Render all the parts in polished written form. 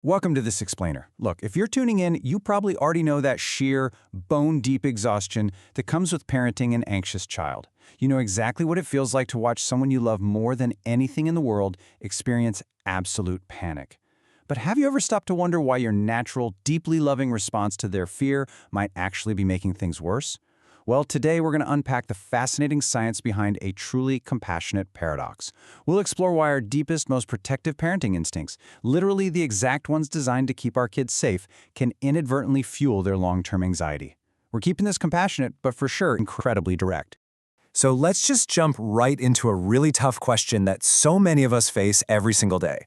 Welcome to This Explainer. Look, if you're tuning in, you probably already know that sheer, bone-deep exhaustion that comes with parenting an anxious child. You know exactly what it feels like to watch someone you love more than anything in the world experience absolute panic. But have you ever stopped to wonder why your natural, deeply loving response to their fear might actually be making things worse? Well, today we're going to unpack the fascinating science behind a truly compassionate paradox. We'll explore why our deepest, most protective parenting instincts, literally the exact ones designed to keep our kids safe, can inadvertently fuel their long-term anxiety. We're keeping this compassionate, but for sure incredibly direct. So let's just jump right into a really tough question that so many of us face every single day.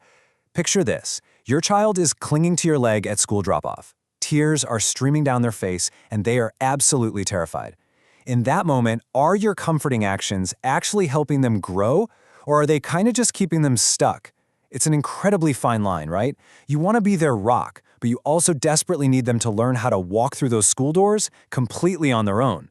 Picture this. Your child is clinging to your leg at school drop-off. Tears are streaming down their face, and they are absolutely terrified. In that moment, are your comforting actions actually helping them grow, or are they kind of just keeping them stuck? It's an incredibly fine line, right? You want to be their rock, but you also desperately need them to learn how to walk through those school doors completely on their own.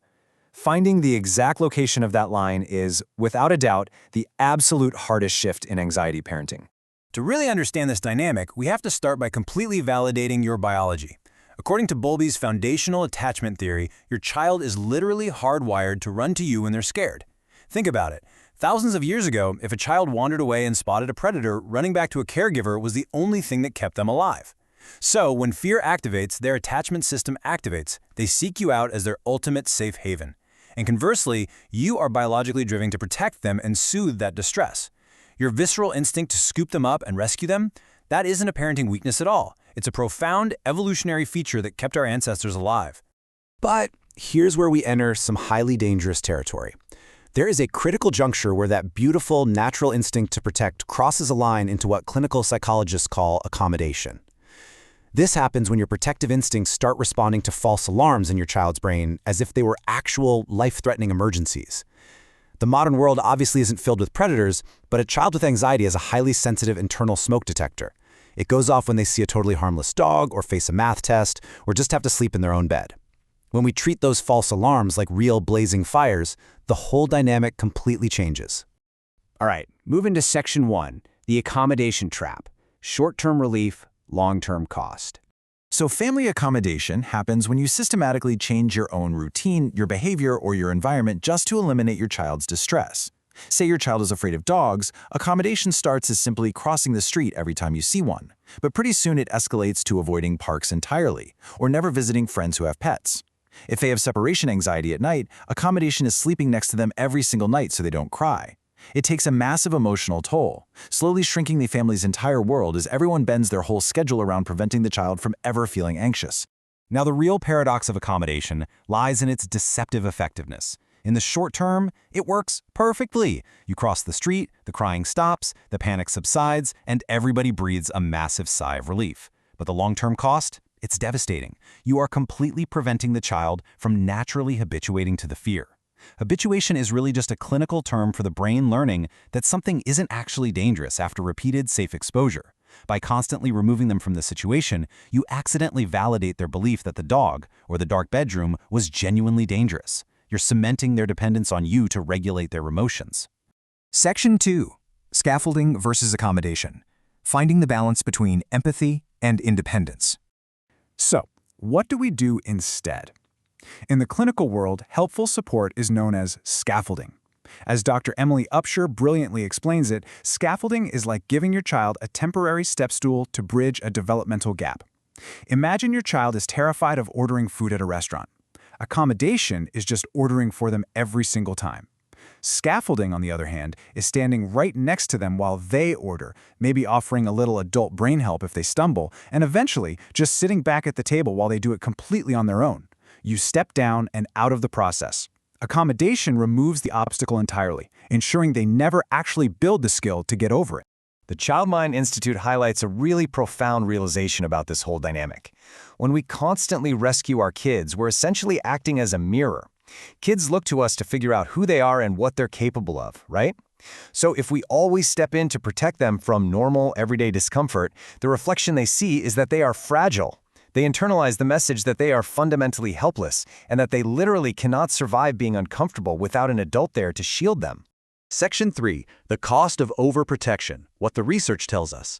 Finding the exact location of that line is, without a doubt, the absolute hardest shift in anxiety parenting. To really understand this dynamic, we have to start by completely validating your biology. According to Bowlby's foundational attachment theory, your child is literally hardwired to run to you when they're scared. Think about it. Thousands of years ago, if a child wandered away and spotted a predator, running back to a caregiver was the only thing that kept them alive. So, when fear activates, their attachment system activates. They seek you out as their ultimate safe haven. And conversely, you are biologically driven to protect them and soothe that distress. Your visceral instinct to scoop them up and rescue them, that isn't a parenting weakness at all. It's a profound evolutionary feature that kept our ancestors alive. But here's where we enter some highly dangerous territory. There is a critical juncture where that beautiful, natural instinct to protect crosses a line into what clinical psychologists call accommodation. This happens when your protective instincts start responding to false alarms in your child's brain as if they were actual life-threatening emergencies. The modern world obviously isn't filled with predators, but a child with anxiety has a highly sensitive internal smoke detector. It goes off when they see a totally harmless dog or face a math test or just have to sleep in their own bed. When we treat those false alarms like real blazing fires, the whole dynamic completely changes. All right, moving to Section 1, the accommodation trap. Short-term relief, long-term cost. So family accommodation happens when you systematically change your own routine, your behavior, or your environment just to eliminate your child's distress. Say your child is afraid of dogs, accommodation starts as simply crossing the street every time you see one. But pretty soon it escalates to avoiding parks entirely, or never visiting friends who have pets. If they have separation anxiety at night, accommodation is sleeping next to them every single night so they don't cry. It takes a massive emotional toll, slowly shrinking the family's entire world as everyone bends their whole schedule around preventing the child from ever feeling anxious. Now, the real paradox of accommodation lies in its deceptive effectiveness. In the short term, it works perfectly. You cross the street, the crying stops, the panic subsides, and everybody breathes a massive sigh of relief. But the long-term cost? It's devastating. You are completely preventing the child from naturally habituating to the fear. Habituation is really just a clinical term for the brain learning that something isn't actually dangerous after repeated safe exposure. By constantly removing them from the situation, you accidentally validate their belief that the dog or the dark bedroom was genuinely dangerous. You're cementing their dependence on you to regulate their emotions. Section 2. Scaffolding versus accommodation. Finding the balance between empathy and independence. So, what do we do instead? In the clinical world, helpful support is known as scaffolding. As Dr. Emily Upshur brilliantly explains it, scaffolding is like giving your child a temporary step stool to bridge a developmental gap. Imagine your child is terrified of ordering food at a restaurant. Accommodation is just ordering for them every single time. Scaffolding, on the other hand, is standing right next to them while they order, maybe offering a little adult brain help if they stumble, and eventually just sitting back at the table while they do it completely on their own. You step down and out of the process. Accommodation removes the obstacle entirely, ensuring they never actually build the skill to get over it. The Child Mind Institute highlights a really profound realization about this whole dynamic. When we constantly rescue our kids, we're essentially acting as a mirror. Kids look to us to figure out who they are and what they're capable of, right? So if we always step in to protect them from normal, everyday discomfort, the reflection they see is that they are fragile. They internalize the message that they are fundamentally helpless and that they literally cannot survive being uncomfortable without an adult there to shield them. Section 3. The cost of overprotection, what the research tells us.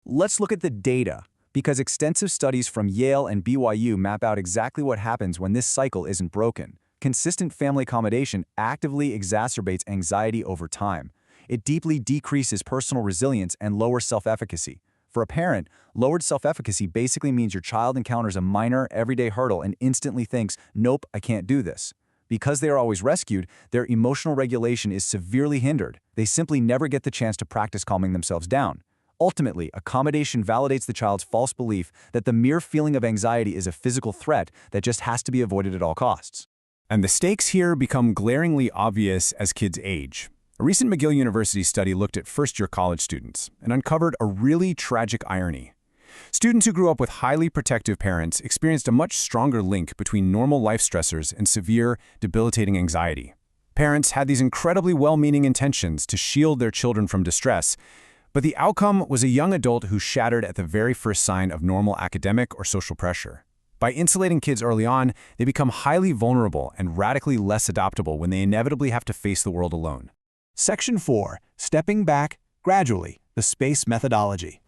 Let's look at the data. Because extensive studies from Yale and BYU map out exactly what happens when this cycle isn't broken. Consistent family accommodation actively exacerbates anxiety over time. It deeply decreases personal resilience and lowers self-efficacy. For a parent, lowered self-efficacy basically means your child encounters a minor, everyday hurdle and instantly thinks, nope, I can't do this. Because they are always rescued, their emotional regulation is severely hindered. They simply never get the chance to practice calming themselves down. Ultimately, accommodation validates the child's false belief that the mere feeling of anxiety is a physical threat that just has to be avoided at all costs. And the stakes here become glaringly obvious as kids age. A recent McGill University study looked at first-year college students and uncovered a really tragic irony. Students who grew up with highly protective parents experienced a much stronger link between normal life stressors and severe, debilitating anxiety. Parents had these incredibly well-meaning intentions to shield their children from distress, but the outcome was a young adult who shattered at the very first sign of normal academic or social pressure. By insulating kids early on, they become highly vulnerable and radically less adaptable when they inevitably have to face the world alone. Section 4. Stepping back gradually, the SPACE methodology.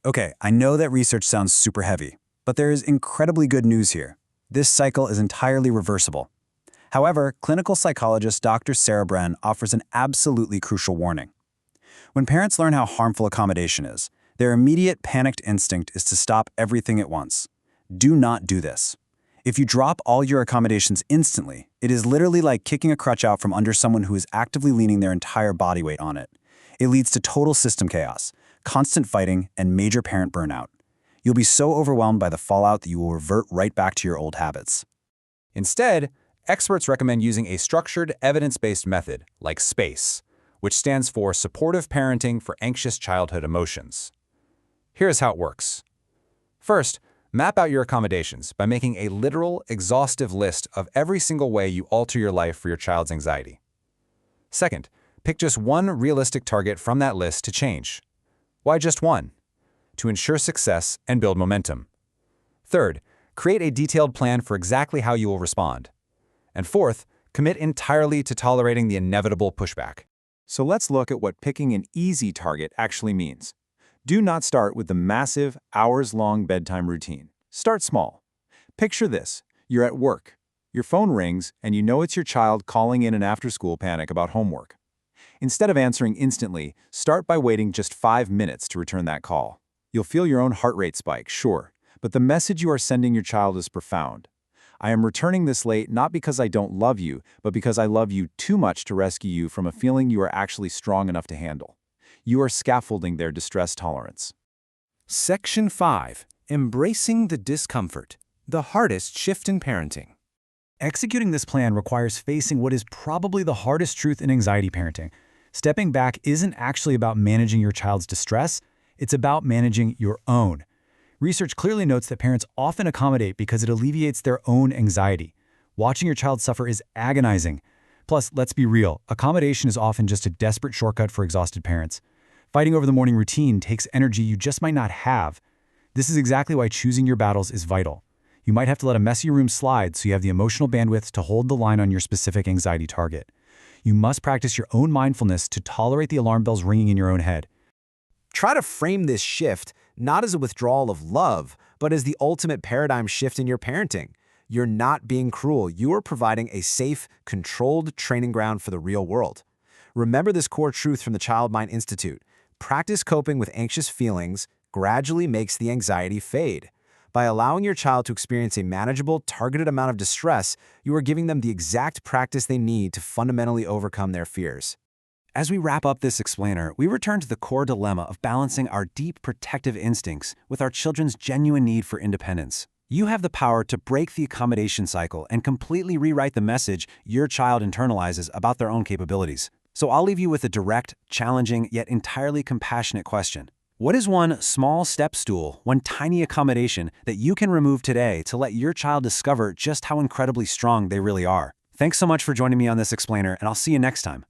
Okay, I know that research sounds super heavy, but there is incredibly good news here. This cycle is entirely reversible. However, clinical psychologist Dr. Sarah Bren offers an absolutely crucial warning. When parents learn how harmful accommodation is, their immediate panicked instinct is to stop everything at once. Do not do this. If you drop all your accommodations instantly, it is literally like kicking a crutch out from under someone who is actively leaning their entire body weight on it. It leads to total system chaos, constant fighting, and major parent burnout. You'll be so overwhelmed by the fallout that you will revert right back to your old habits. Instead, experts recommend using a structured, evidence-based method like SPACE, which stands for Supportive Parenting for Anxious Childhood Emotions. Here's how it works. First, map out your accommodations by making a literal, exhaustive list of every single way you alter your life for your child's anxiety. Second, pick just one realistic target from that list to change. Why just one? To ensure success and build momentum. Third, create a detailed plan for exactly how you will respond. And fourth, commit entirely to tolerating the inevitable pushback. So let's look at what picking an easy target actually means. Do not start with the massive, hours-long bedtime routine. Start small. Picture this. You're at work. Your phone rings, and you know it's your child calling in an after-school panic about homework. Instead of answering instantly, start by waiting just 5 minutes to return that call. You'll feel your own heart rate spike, sure, but the message you are sending your child is profound. I am returning this late not because I don't love you, but because I love you too much to rescue you from a feeling you are actually strong enough to handle. You are scaffolding their distress tolerance. Section 5. Embracing the discomfort, the hardest shift in parenting. Executing this plan requires facing what is probably the hardest truth in anxiety parenting. Stepping back isn't actually about managing your child's distress, it's about managing your own. Research clearly notes that parents often accommodate because it alleviates their own anxiety. Watching your child suffer is agonizing. Plus, let's be real, accommodation is often just a desperate shortcut for exhausted parents. Fighting over the morning routine takes energy you just might not have. This is exactly why choosing your battles is vital. You might have to let a messy room slide so you have the emotional bandwidth to hold the line on your specific anxiety target. You must practice your own mindfulness to tolerate the alarm bells ringing in your own head. Try to frame this shift not as a withdrawal of love, but as the ultimate paradigm shift in your parenting. You're not being cruel. You are providing a safe, controlled training ground for the real world. Remember this core truth from the Child Mind Institute. Practice coping with anxious feelings gradually makes the anxiety fade. By allowing your child to experience a manageable, targeted amount of distress, you are giving them the exact practice they need to fundamentally overcome their fears. As we wrap up this explainer, we return to the core dilemma of balancing our deep protective instincts with our children's genuine need for independence. You have the power to break the accommodation cycle and completely rewrite the message your child internalizes about their own capabilities. So I'll leave you with a direct, challenging, yet entirely compassionate question. What is one small step stool, one tiny accommodation that you can remove today to let your child discover just how incredibly strong they really are? Thanks so much for joining me on this explainer, and I'll see you next time.